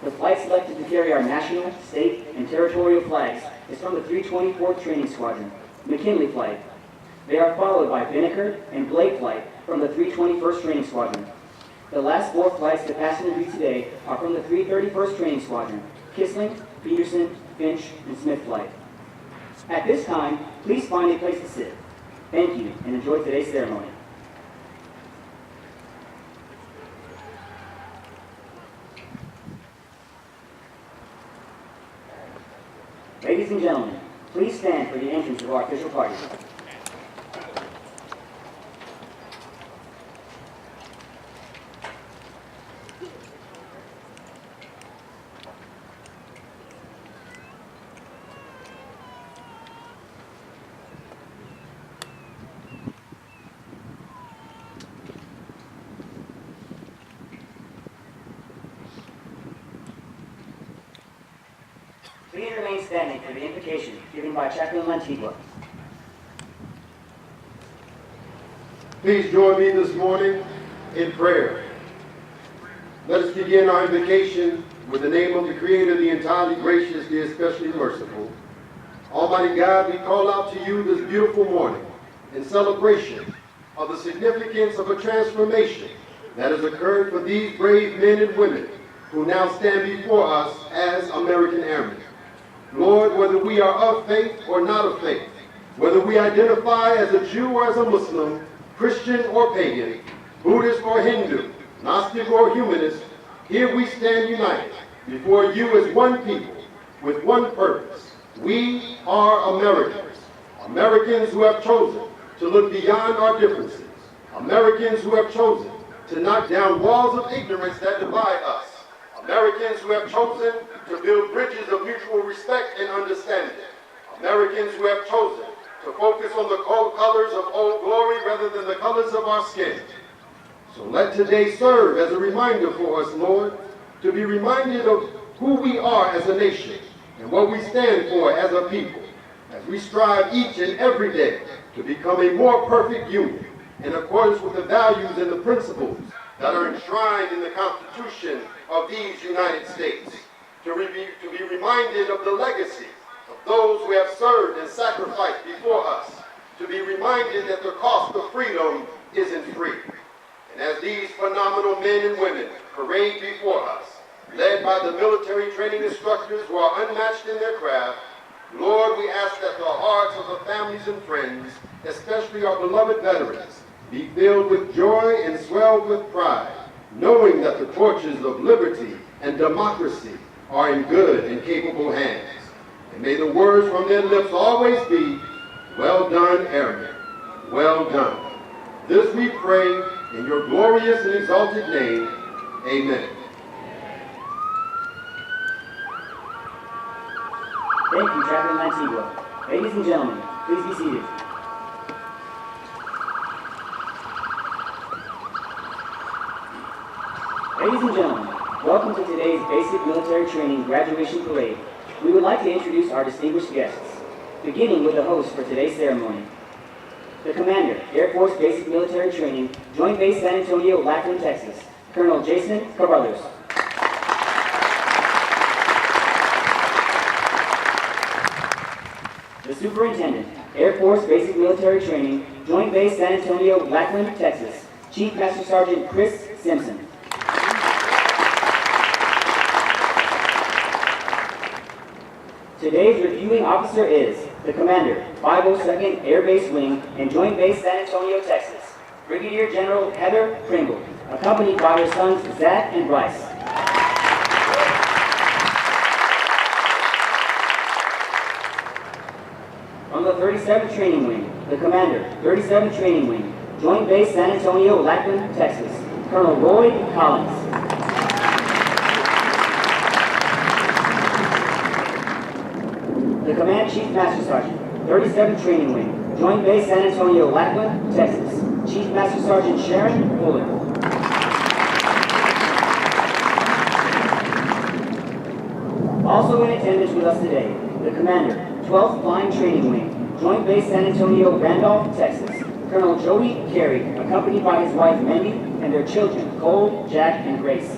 The flight selected to carry our national, state, and territorial flags is from the 324th Training Squadron, McKinley Flight. They are followed by Binnaker and Blake Flight from the 321st Training Squadron. The last 4 flights to pass in review today are from the 331st Training Squadron, Kissling, Peterson, Finch, and Smith Flight. At this time, please find a place to sit. Thank you, and enjoy today's ceremony. Ladies and gentlemen, please stand for the entrance of our official party. Please remain standing for the invocation given by Chaplain Lantigua. Please join me this morning in prayer. Let us begin our invocation with the name of the Creator, the entirely gracious, the especially merciful. Almighty God, we call out to you this beautiful morning in celebration of the significance of a transformation that has occurred for these brave men and women who now stand before us as American Airmen. Lord, whether we are of faith or not of faith, whether we identify as a Jew or as a Muslim, Christian or pagan, Buddhist or Hindu, Gnostic or humanist, here we stand united before you as one people with one purpose. We are Americans, Americans who have chosen to look beyond our differences, Americans who have chosen to knock down walls of ignorance that divide us, Americans who have chosen to build bridges of mutual respect and understanding. Americans who have chosen to focus on the colors of Old Glory rather than the colors of our skin. So let today serve as a reminder for us, Lord, to be reminded of who we are as a nation and what we stand for as a people, as we strive each and every day to become a more perfect union in accordance with the values and the principles that are enshrined in the Constitution of these United States, to be reminded of the legacy of those who have served and sacrificed before us, to be reminded that the cost of freedom isn't free. And as these phenomenal men and women parade before us, led by the military training instructors who are unmatched in their craft, Lord, we ask that the hearts of the families and friends, especially our beloved veterans, be filled with joy and swelled with pride, knowing that the torches of liberty and democracy are in good and capable hands. And may the words from their lips always be, "Well done, Airmen, well done." This we pray in your glorious and exalted name. Amen. Thank you, Chaplain Lantigua. Ladies and gentlemen, please be seated. Ladies and gentlemen, welcome to today's Basic Military Training Graduation Parade. We would like to introduce our distinguished guests, beginning with the host for today's ceremony. The Commander, Air Force Basic Military Training, Joint Base San Antonio, Lackland, Texas, Colonel Jason Carruthers. The Superintendent, Air Force Basic Military Training, Joint Base San Antonio, Lackland, Texas, Chief Master Sergeant Chris Simpson. Today's reviewing officer is the Commander, 502nd Air Base Wing and Joint Base San Antonio, Texas, Brigadier General Heather Pringle, accompanied by her sons Zach and Bryce. From the 37th Training Wing, the Commander, 37th Training Wing, Joint Base San Antonio, Lackland, Texas, Colonel Roy Collins. The Command Chief Master Sergeant, 37th Training Wing, Joint Base San Antonio, Lackland, Texas, Chief Master Sergeant Sharon Fuller. Also in attendance with us today, the Commander, 12th Flying Training Wing, Joint Base San Antonio, Randolph, Texas, Colonel Jody Carey, accompanied by his wife, Mandy, and their children, Cole, Jack, and Grace.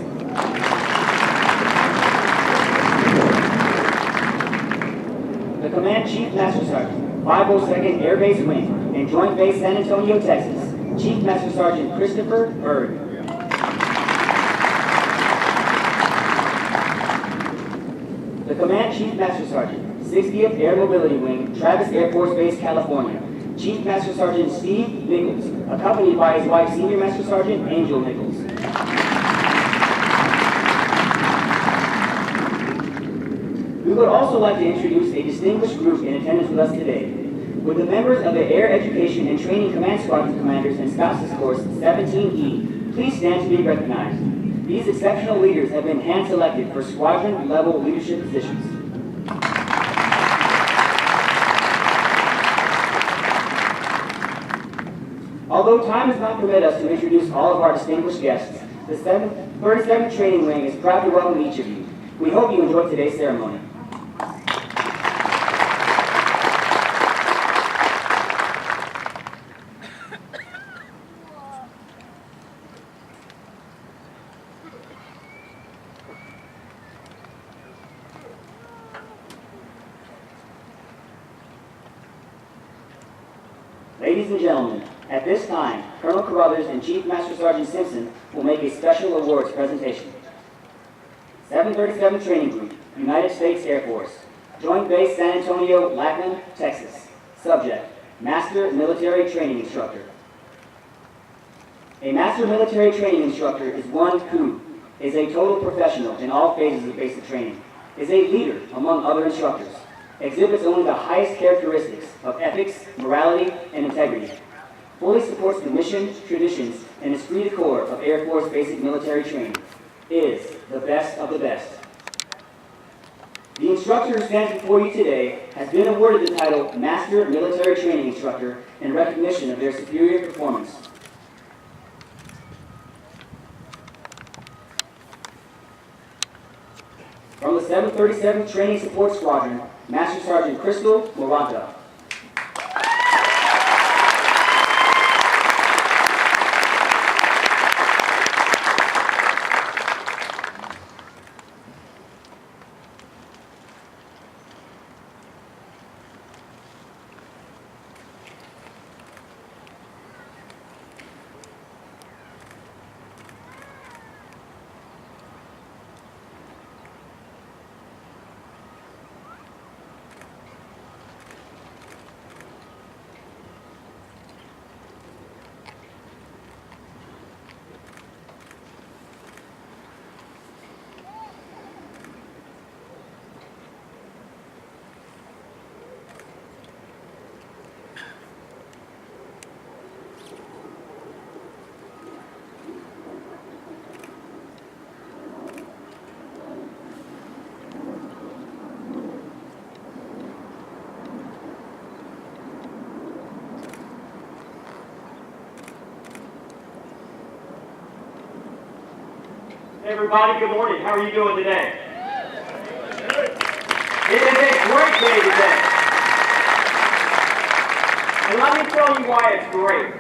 Command Chief Master Sergeant, 502nd Air Base Wing, and Joint Base San Antonio, Texas, Chief Master Sergeant Christopher Bird. The Command Chief Master Sergeant, 60th Air Mobility Wing, Travis Air Force Base, California, Chief Master Sergeant Steve Nichols, accompanied by his wife, Senior Master Sergeant Angel Nichols. We would also like to introduce a distinguished group in attendance with us today. Would the members of the Air Education and Training Command Squadron Commanders and Spouses Course 17E please stand to be recognized. These exceptional leaders have been hand-selected for squadron-level leadership positions. Although time does not permit us to introduce all of our distinguished guests, the 37th Training Wing is proud to welcome each of you. We hope you enjoyed today's ceremony. Ladies and gentlemen, at this time, Colonel Carruthers and Chief Master Sergeant Simpson will make a special awards presentation. 737 Training Group, United States Air Force, Joint Base San Antonio, Lackland, Texas. Subject, Master Military Training Instructor. A Master Military Training Instructor is one who is a total professional in all phases of basic training, is a leader among other instructors, exhibits only the highest characteristics of ethics, morality, and integrity, fully supports the mission, traditions, and esprit de corps of Air Force basic military training, is the best of the best. The instructor who stands before you today has been awarded the title Master Military Training Instructor in recognition of their superior performance. From the 737 Training Support Squadron, Master Sergeant Crystal Morata. Hey everybody, good morning. How are you doing today? It is a great day today. And let me tell you why it's great.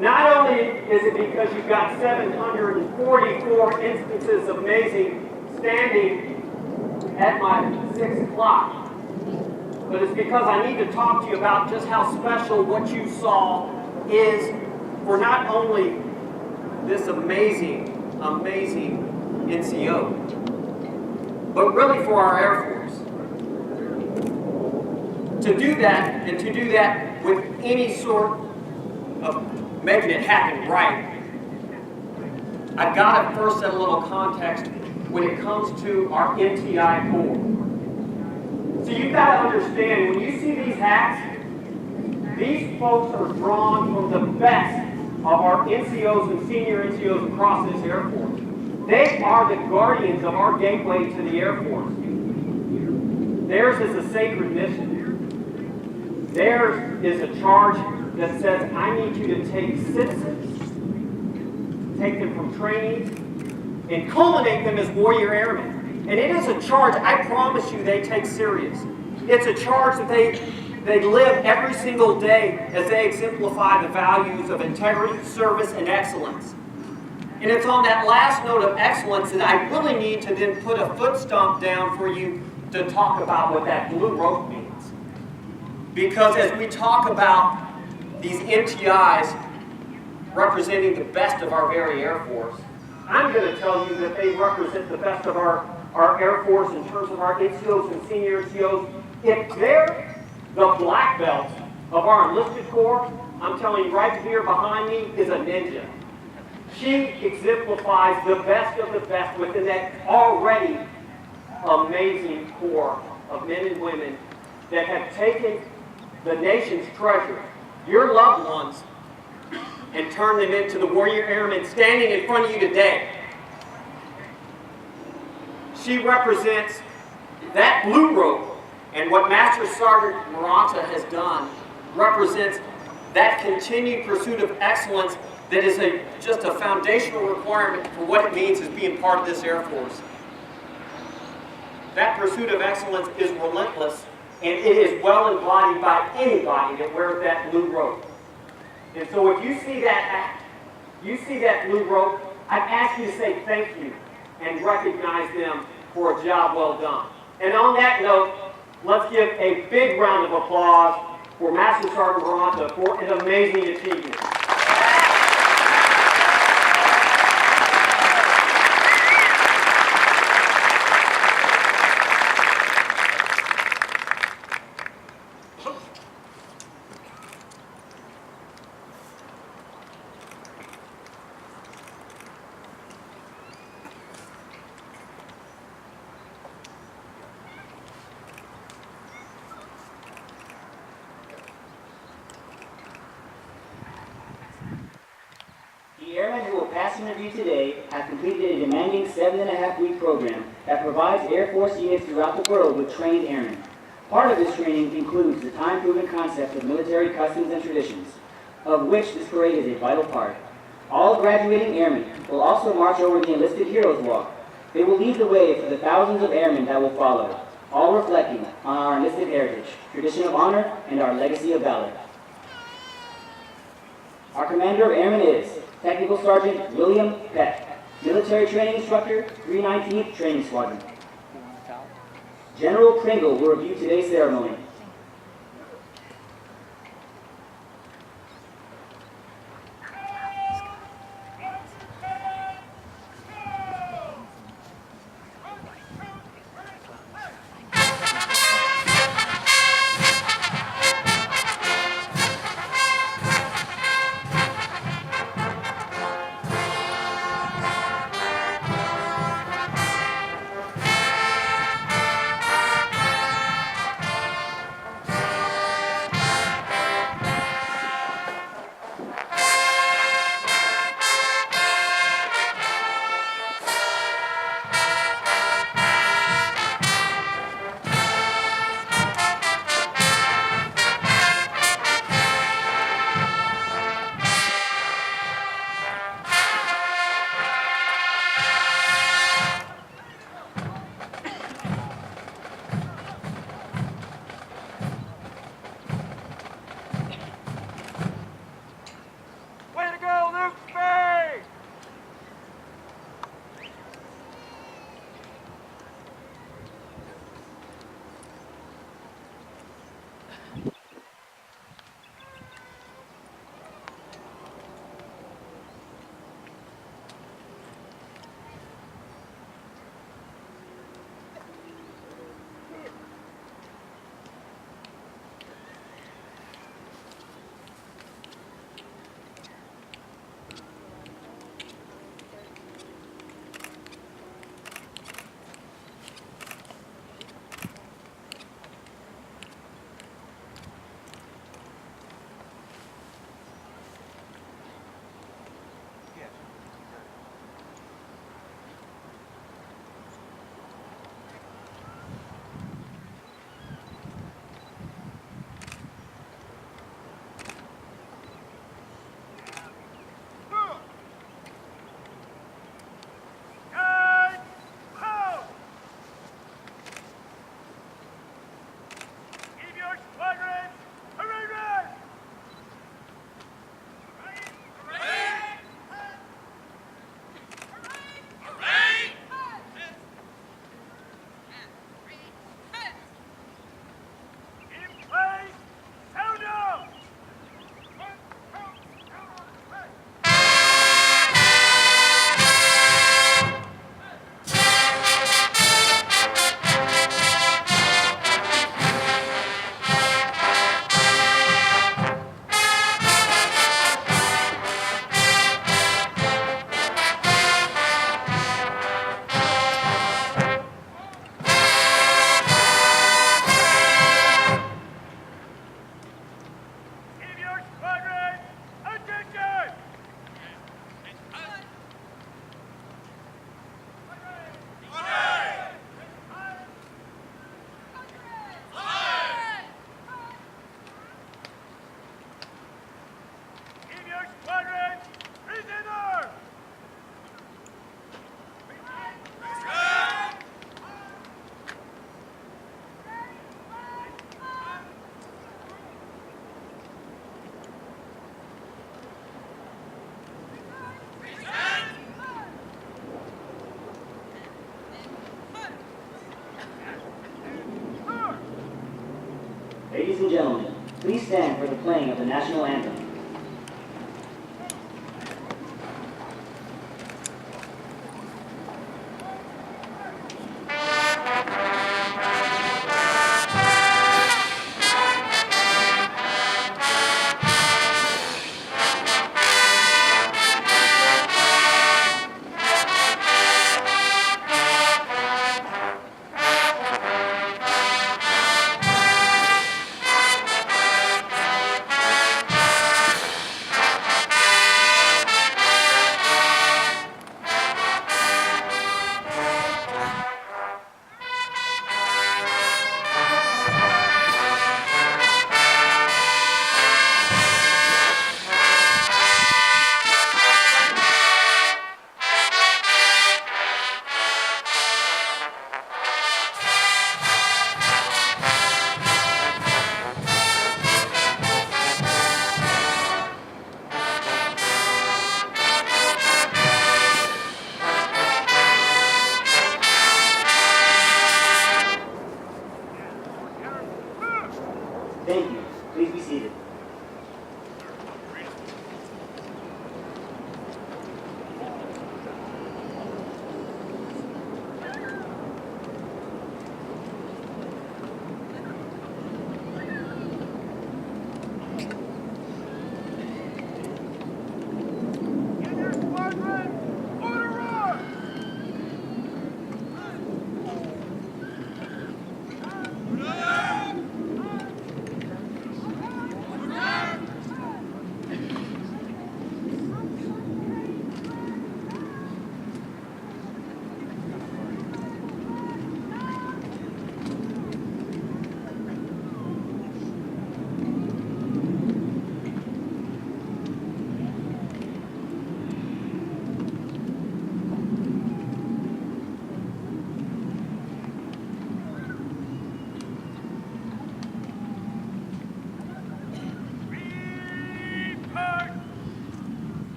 Not only is it because you've got 744 instances of amazing standing at my 6 o'clock, but it's because I need to talk to you about just how special what you saw is for not only this amazing NCO, but really for our Air Force. To do that, and to do that with any sort of making it happen right, I've got to first set a little context when it comes to our NTI Corps. So you've got to understand, when you see these hats, these folks are drawn from the best of our NCOs and senior NCOs across this Air Force. They are the guardians of our gateway to the Air Force. Theirs is a sacred mission. Theirs is a charge that says, I need you to take citizens, take them from training, and culminate them as warrior airmen. And it is a charge, I promise you, they take serious. It's a charge that they live every single day as they exemplify the values of integrity, service, and excellence. And it's on that last note of excellence that I really need to then put a foot stomp down for you to talk about what that blue rope means. Because as we talk about these MTIs representing the best of our very Air Force, I'm going to tell you that they represent the best of our Air Force in terms of our NCOs and senior NCOs. If they're the black belt of our enlisted corps, I'm telling you right here behind me is a ninja. She exemplifies the best of the best within that already amazing corps of men and women that have taken the nation's treasure, your loved ones, and turned them into the warrior airmen standing in front of you today. She represents that blue rope, and what Master Sergeant Maranta has done represents that continued pursuit of excellence that is just a foundational requirement for what it means as being part of this Air Force. That pursuit of excellence is relentless, and it is well embodied by anybody that wears that blue rope. And so if you see that blue rope, I ask you to say thank you and recognize them for a job well done. And on that note, let's give a big round of applause for Master Sergeant Maranta for an amazing achievement. The airmen who will pass interview today have completed a demanding 7.5-week program that provides Air Force units throughout the world with trained airmen. Part of this training includes the time-proven concept of military customs and traditions, of which this parade is a vital part. All graduating airmen will also march over the Enlisted Heroes Walk. They will lead the way for the thousands of airmen that will follow, all reflecting on our enlisted heritage, tradition of honor, and our legacy of valor. Our Commander of Airmen is Technical Sergeant William Peck, Military Training Instructor, 319th Training Squadron. General Pringle will review today's ceremony. Ladies and gentlemen, please stand for the playing of the national anthem.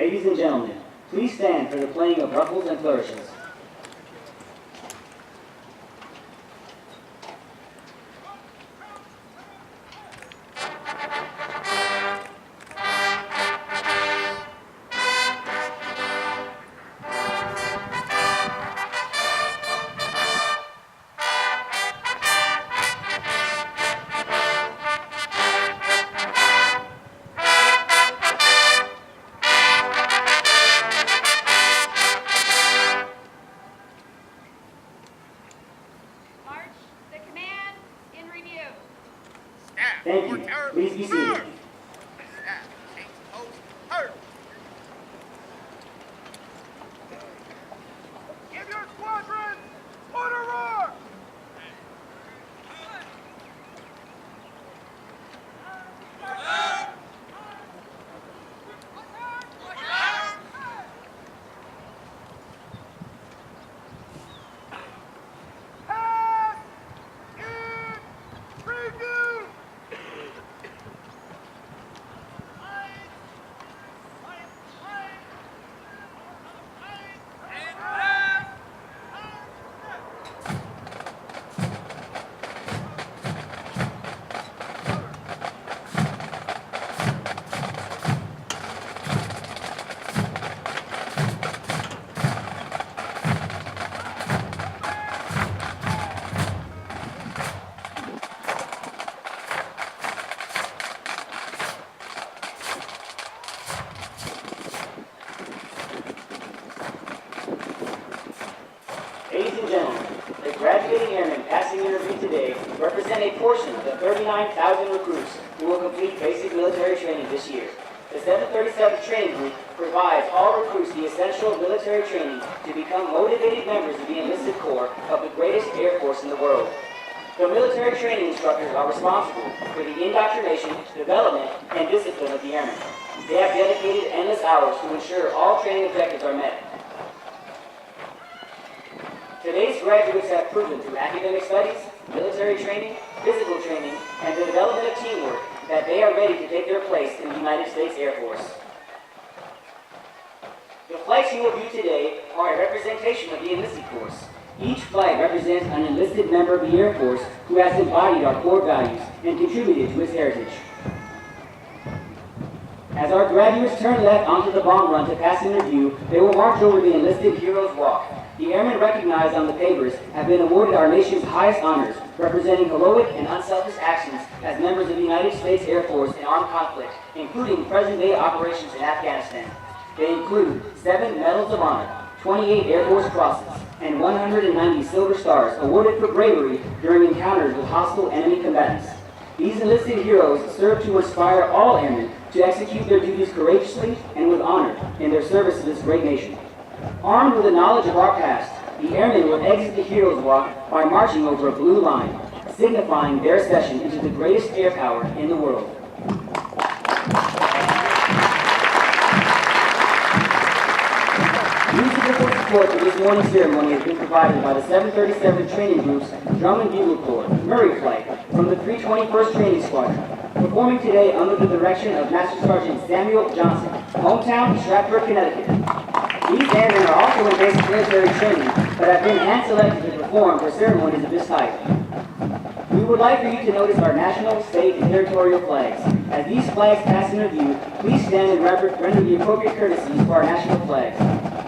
Ladies and gentlemen, please stand for the playing of ruffles and flourishes. Thank you. Please be seated. Give your squadron order roar! Pass in review! Ladies and gentlemen, the graduating airmen passing interview today represent a portion of the 39,000 recruits who will complete basic military training this year. The 737 Training Group provides all recruits the essential military training to become motivated members of the enlisted corps of the greatest air force in the world. The military training instructors are responsible for the indoctrination, development, and discipline of the airmen. They have dedicated endless hours to ensure all training objectives are met. Today's graduates have proven through academic studies, military training, physical training, and the development of teamwork that they are ready to take their place in the United States Air Force. The flights you will view today are a representation of the enlisted force. Each flight represents an enlisted member of the Air Force who has embodied our core values and contributed to its heritage. As our graduates turn left onto the bomb run to pass in review, they will march over the Enlisted Heroes Walk. The airmen recognized on the papers have been awarded our nation's highest honors, representing heroic and unselfish actions as members of the United States Air Force in armed conflict, including present-day operations in Afghanistan. They include 7 Medals of Honor, 28 Air Force Crosses, and 190 Silver Stars awarded for bravery during encounters with hostile enemy combatants. These enlisted heroes serve to inspire all airmen to execute their duties courageously and with honor in their service to this great nation. Armed with the knowledge of our past, the airmen will exit the Heroes Walk by marching over a blue line, signifying their accession into the greatest air power in the world. Musical support for this morning's ceremony has been provided by the 737 Training Group's Drum and Bugle Corps, Murray Flight, from the 321st Training Squadron, performing today under the direction of Master Sergeant Samuel Johnson, hometown Stratford, Connecticut. These airmen are also in basic military training, but have been hand-selected to perform for ceremonies of this type. We would like for you to notice our national, state, and territorial flags. As these flags pass in review, please stand and render the appropriate courtesies for our national flags.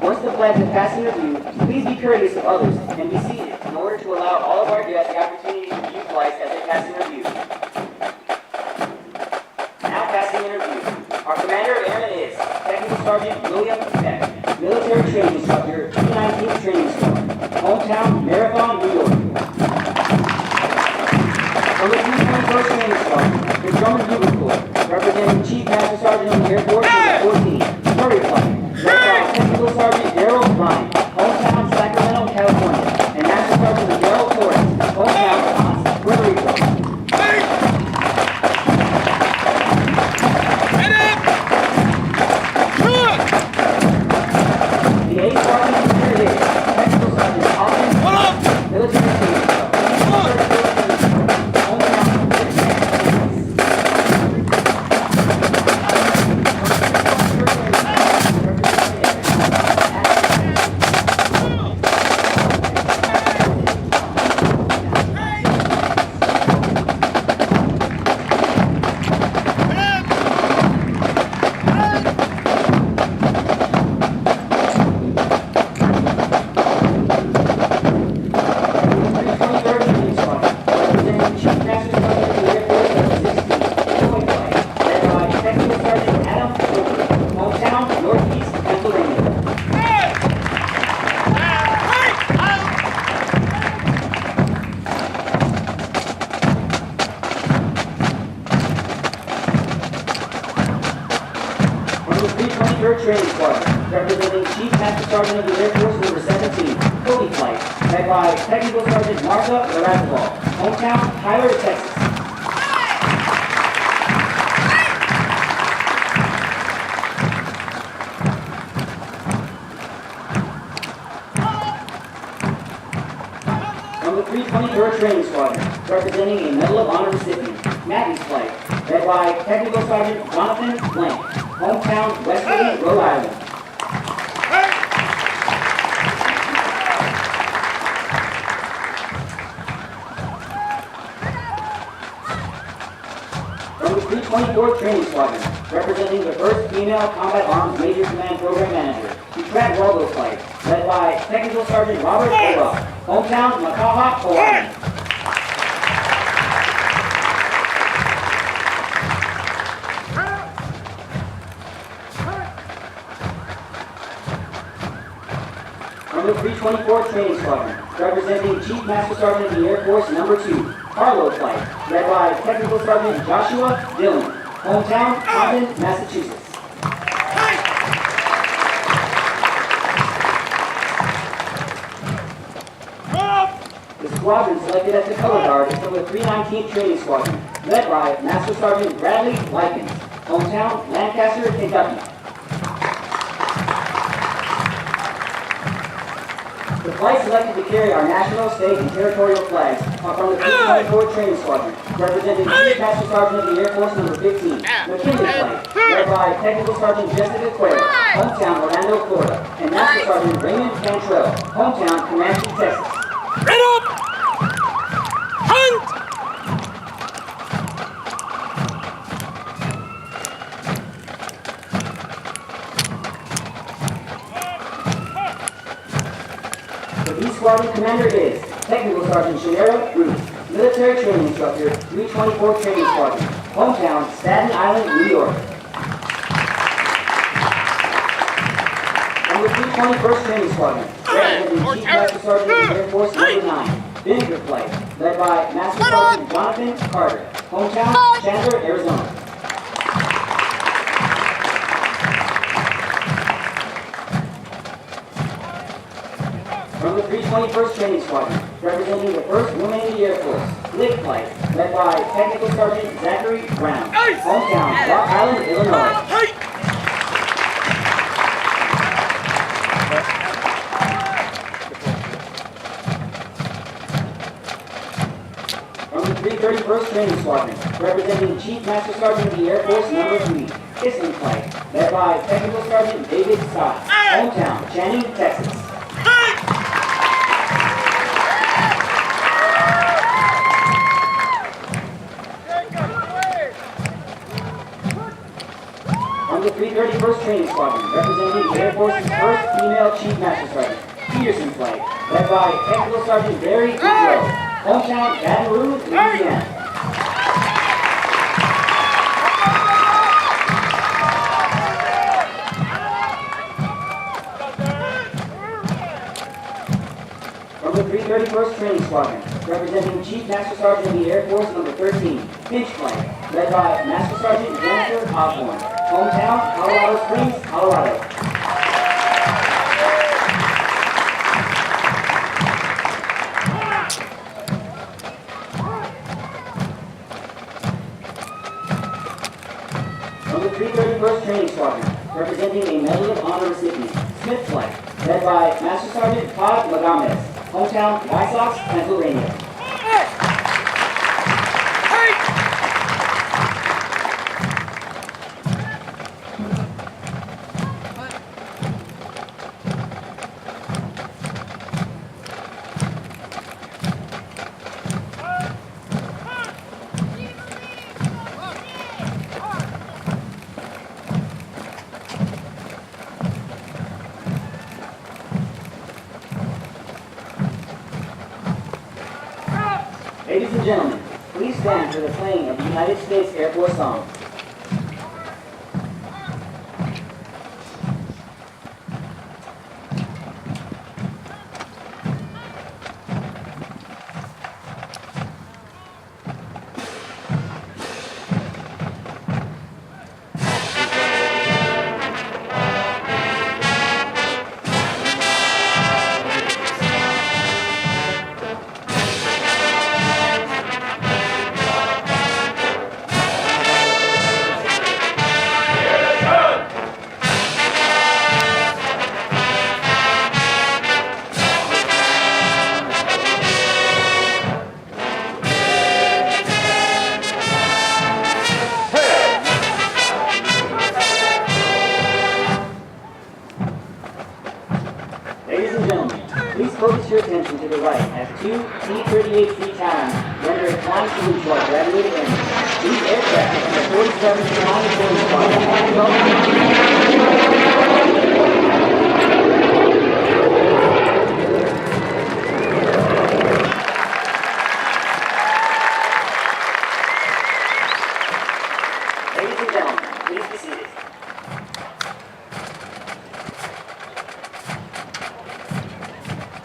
Once the flags have passed in review, please be courteous of others and be seated in order to allow all of our guests the opportunity to view flags as they pass in review. Now passing in review, our Commander of Airmen is Technical Sergeant William Peck, Military Training Instructor, 319th Training Squadron, hometown, Marathon, New York. From the 321st Training Squadron, the Drum and Bugle Corps, representing Chief Master Sergeant of the Air Force, Number 14, Murray Flight, led by Technical Sergeant Darrell Ryan, hometown, Sacramento, California, and Master Sergeant Darrell Torres, hometown, Ponce, Puerto Rico. The 8th Sergeant Commander is Technical Sergeant Austin, Military Training Instructor, hometown, 3rd Training Squadron, representing Chief Master Sergeant of the Air Force number 17, Cody Flight, led by Technical Sergeant Martha Lorazabal, hometown, Tyler, Texas. From the 323rd Training Squadron, representing a Medal of Honor recipient, Maggie's Flight, led by Technical Sergeant Jonathan Blank, hometown, Westerly, Rhode Island. From the 324th Training Squadron, representing the 1st Female Combat Arms Major Command Program Manager, Detroit Waldo Flight, led by Technical Sergeant Robert Olaf, hometown, Makaha, Hawaii. From the 324th Training Squadron, representing Chief Master Sergeant of the Air Force number 2, Harlow Flight, led by Technical Sergeant Joshua Dillon, hometown, Compton, Massachusetts. The squadron selected as the color guard is from the 319th Training Squadron, led by Master Sergeant Bradley Likens, hometown, Lancaster, Kentucky. The flight selected to carry our national, state, and territorial flags are from the 324th Training Squadron, representing Chief Master Sergeant of the Air Force number 15, McKinley Flight, led by Technical Sergeant Jessica Quayle, hometown, Orlando, Florida, and Master Sergeant Raymond Cantrell, hometown, Comanche, Texas. Red up! Hunt! The B Squadron Commander is Technical Sergeant Shanera Ruth, Military Training Instructor, 324th Training Squadron, hometown, Staten Island, New York. From the 321st Training Squadron, representing Chief Master Sergeant of the Air Force number 9, Vinegar Flight, led by Master Sergeant Jonathan Carter, hometown, Chandler, Arizona. From the 321st Training Squadron, representing the 1st Women in the Air Force, Lick Flight, led by Technical Sergeant Zachary Brown, hometown, Rock Island, Illinois. From the 331st Training Squadron, representing Chief Master Sergeant of the Air Force number 3, Kissling Flight, led by Technical Sergeant David Scott, hometown, Channing, Texas. From the 331st Training Squadron, representing the Air Force's 1st Female Chief Master Sergeant, Peterson Flight, led by Technical Sergeant Barry Goodrow, hometown, Baton Rouge, Louisiana. From the 331st Training Squadron, representing Chief Master Sergeant of the Air Force number 13, Finch Flight, led by Master Sergeant Jennifer Osborne, hometown, Colorado Springs, Colorado. From the 331st Training Squadron, representing a Medal of Honor recipient, Smith Flight, led by Master Sergeant Todd Lagames, hometown, White Sox, Pennsylvania. Ladies and gentlemen, please stand for the playing of the United States Air Force song. your attention to the right as two T-38C Talons render a flying salute to our graduated airmen. These aircraft are the 47th Flying Training Squadron. Ladies and gentlemen, please be seated.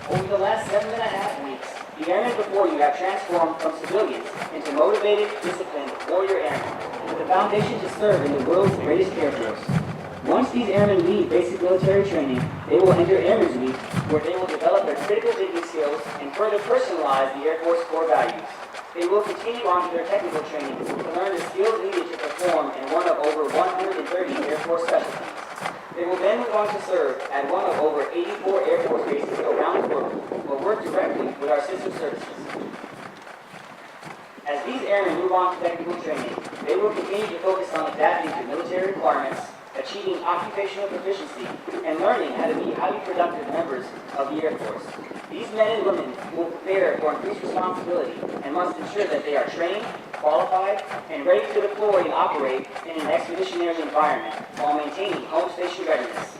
Over the last 7.5 weeks, the airmen before you have transformed from civilians into motivated, disciplined warrior airmen with the foundation to serve in the world's greatest Air Force. Once these airmen leave basic military training, they will enter Airmen's Week, where they will develop their critical thinking skills and further personalize the Air Force core values. They will continue on to their technical training to learn the skills needed to perform in one of over 130 Air Force specialties. They will then move on to serve at one of over 84 Air Force bases around the world or work directly with our sister services. As these airmen move on to technical training, they will continue to focus on adapting to military requirements, achieving occupational proficiency, and learning how to be highly productive members of the Air Force. These men and women will prepare for increased responsibility and must ensure that they are trained, qualified, and ready to deploy and operate in an expeditionary environment while maintaining home station readiness.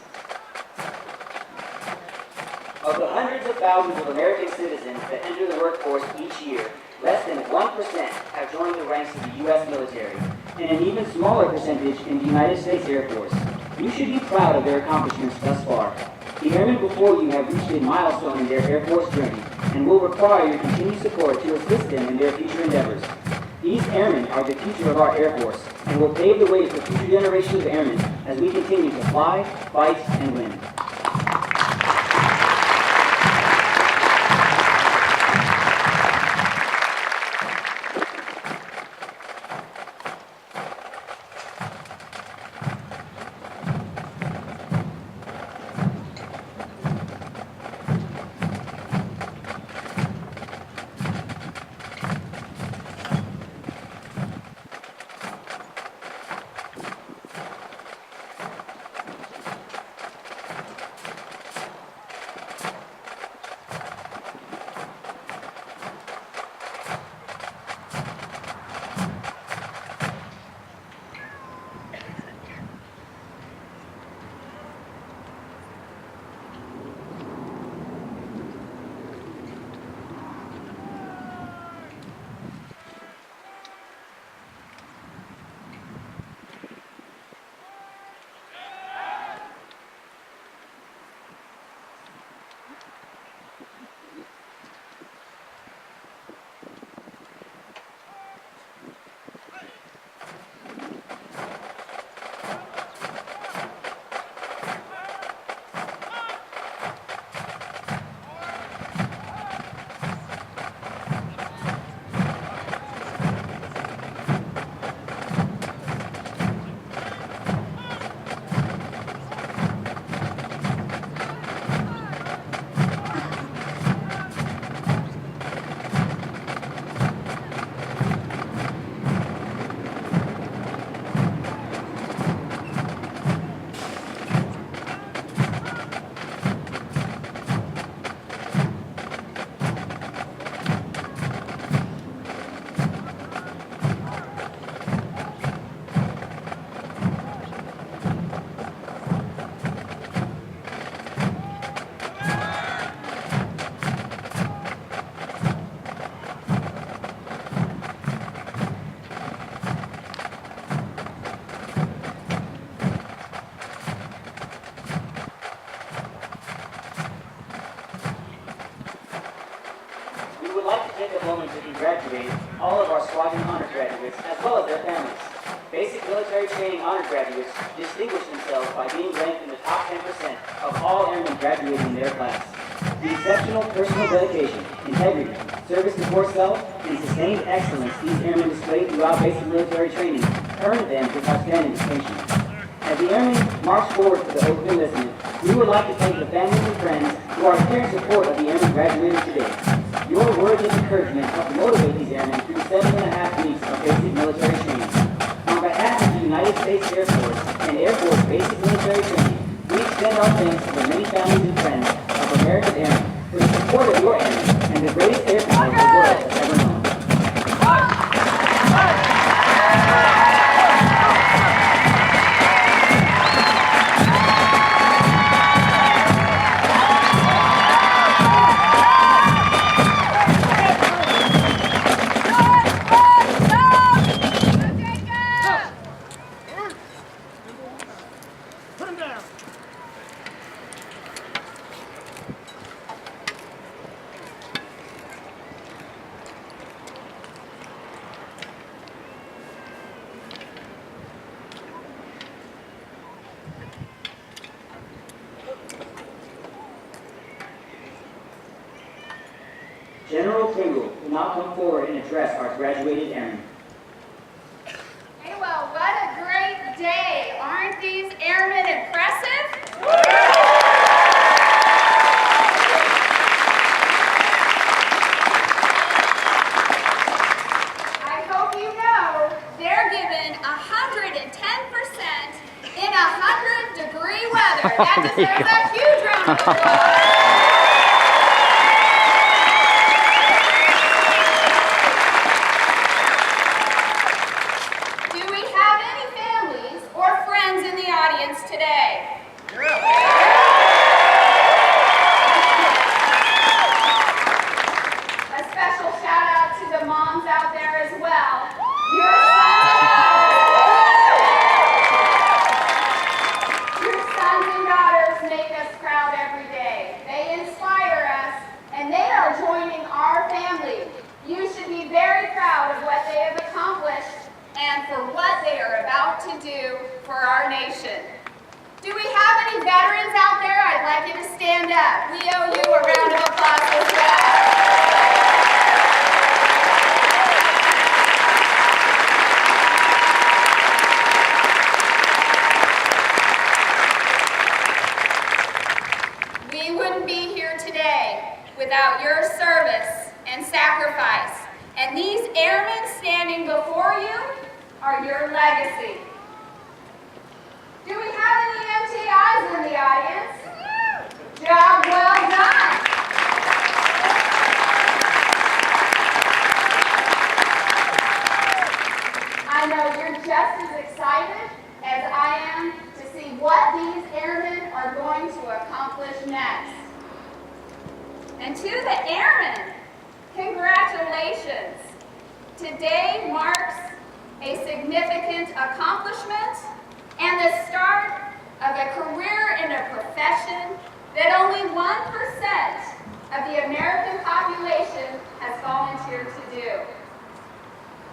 Of the hundreds of thousands of American citizens that enter the workforce each year, less than 1% have joined the ranks of the U.S. military, and an even smaller percentage in the United States Air Force. You should be proud of their accomplishments thus far. The airmen before you have reached a milestone in their Air Force journey and will require your continued support to assist them in their future endeavors. These airmen are the future of our Air Force and will pave the way for future generations of airmen as we continue to fly, fight, and win. Congratulate all of our Squadron Honor graduates as well as their families. Basic military training honor graduates distinguish themselves by being ranked in the top 10% of all airmen graduating in their class. The exceptional personal dedication, integrity, service to core self, and sustained excellence these airmen displayed throughout basic military training earned them this outstanding distinction. As the airmen march forward for the oath of enlistment, we would like to thank the families and friends who are here in support of the airmen graduating today. Your words of encouragement help motivate these airmen through 7.5 weeks of basic military training. On behalf of the United States Air Force and Air Force Basic Military Training, we extend our thanks to the many families and friends of American Airmen for the support of your General Pringle will now come forward and address our graduated airmen. Hey, well, what a great day. Aren't these airmen impressive? I hope you know they're given 110% in 100-degree weather. That deserves a huge round of applause. Today. A special shout out to the moms out there as well. Your sons and daughters make us proud every day. They inspire us, and they are joining our family. You should be very proud of what they have accomplished and for what they are about to do for our nation. Do we have any veterans out there? I'd like you to stand up. We owe you a round of applause as well. We wouldn't be here today without your service and sacrifice. And these airmen standing before you are your legacy. Do we have any MTIs in the audience? Job well done. I know you're just as excited as I am to see what these airmen are going to accomplish next. And to the airmen, congratulations. Today marks a significant accomplishment and the start of a career in a profession that only 1% of the American population has volunteered to do.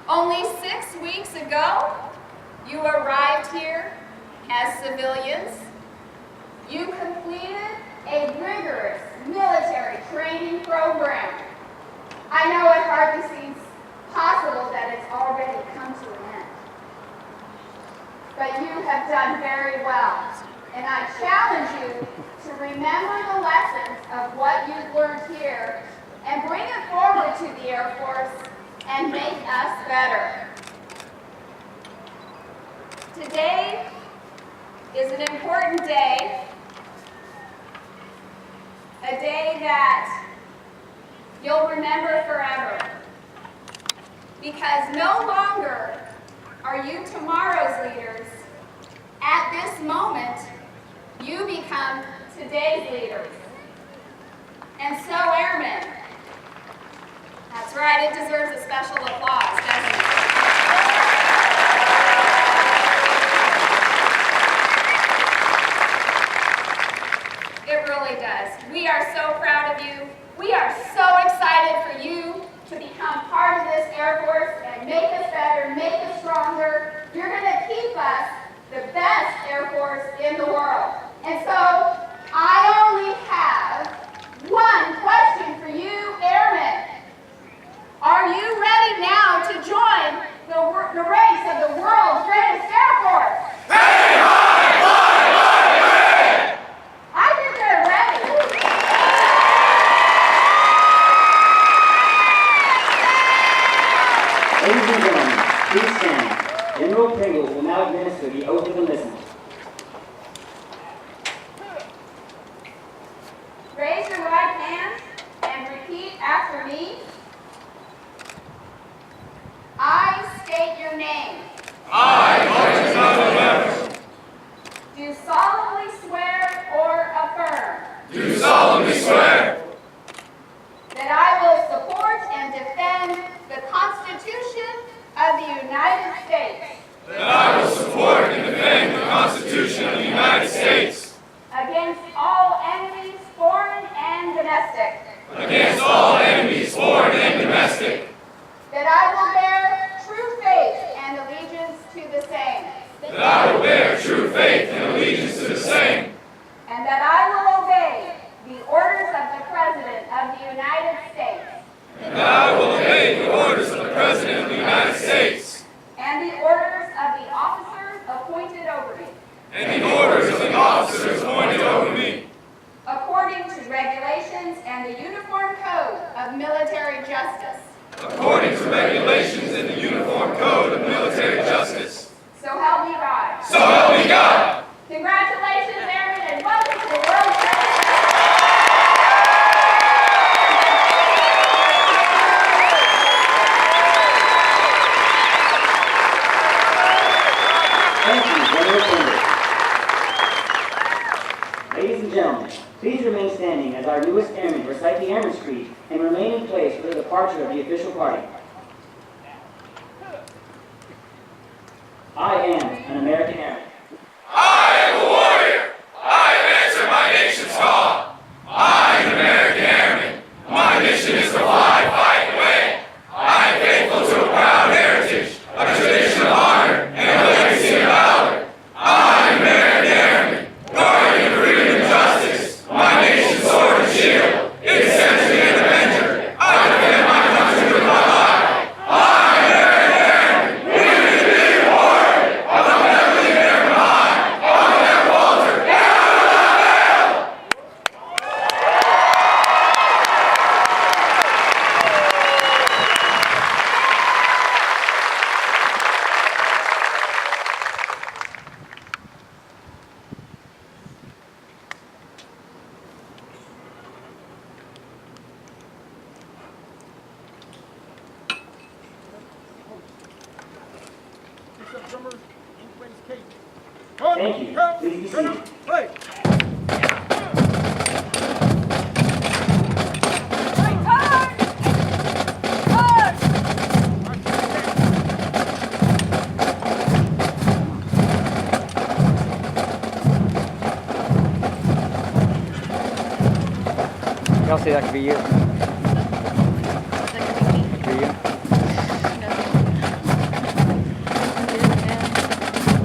Only 6 weeks ago, you arrived here as civilians. You completed a rigorous military training program. I know it hardly seems possible that it's already come to an end. But you have done very well. And I challenge you to remember the lessons of what you've learned here and bring it forward to the Air Force and make us better. Today is an important day, a day that you'll remember forever. Because no longer are you tomorrow's leaders. At this moment, you become today's leaders. And so, airmen, that's right, it deserves a special applause, doesn't it? It really does. We are so proud of you. We are so excited for you to become part of this Air Force and make us better, make us stronger. You're going to keep us the best Air Force in the world. And so, I only have one question for you, airmen. Are you ready now to join the race of the world's greatest Air Force? Hey, hi, hey! I think they're ready. Ladies and gentlemen, please stand. General Pringle will now administer the oath of enlistment. Raise your right hand and repeat after me. I state your name. I, Lieutenant Levers, Do solemnly swear or affirm do solemnly swear that I will support and defend the Constitution of the United States that I will support and defend the Constitution of the United States against all enemies, foreign and domestic, against all enemies, foreign and domestic, that I will bear true faith and allegiance to the same, that I will bear true faith and allegiance to the same, and that I will obey the orders of the President of the United States and that and the orders of the officers appointed over me, and the orders of the officers appointed over me, according to regulations and the Uniform Code of Military Justice. according to regulations in the Uniform Code of Military Justice. So help me God. So help me God! Congratulations, Airmen, and welcome to the World Trade Center. Thank you, General Sanders. Ladies and gentlemen, please remain standing as our newest airmen recite the Airman's Creed and remain in place for the departure of the official party. I am an American airman. I am a warrior. I have answered my nation's call. I am an American airman. My mission is to fly, fight, and win. I am faithful to a proud heritage, a tradition of honor, and a legacy of valor. I am an American airman, guardian of freedom and justice. My nation's sword and shield. Its century and avenger. I defend my country with my life. I am an American airman. Even in the big war, I will never leave there behind. I will never falter. And I will not fail. Thank you. Please be seated. Y'all say that could be you. Could be you.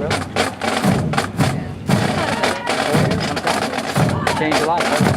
Really? Changed your life, huh?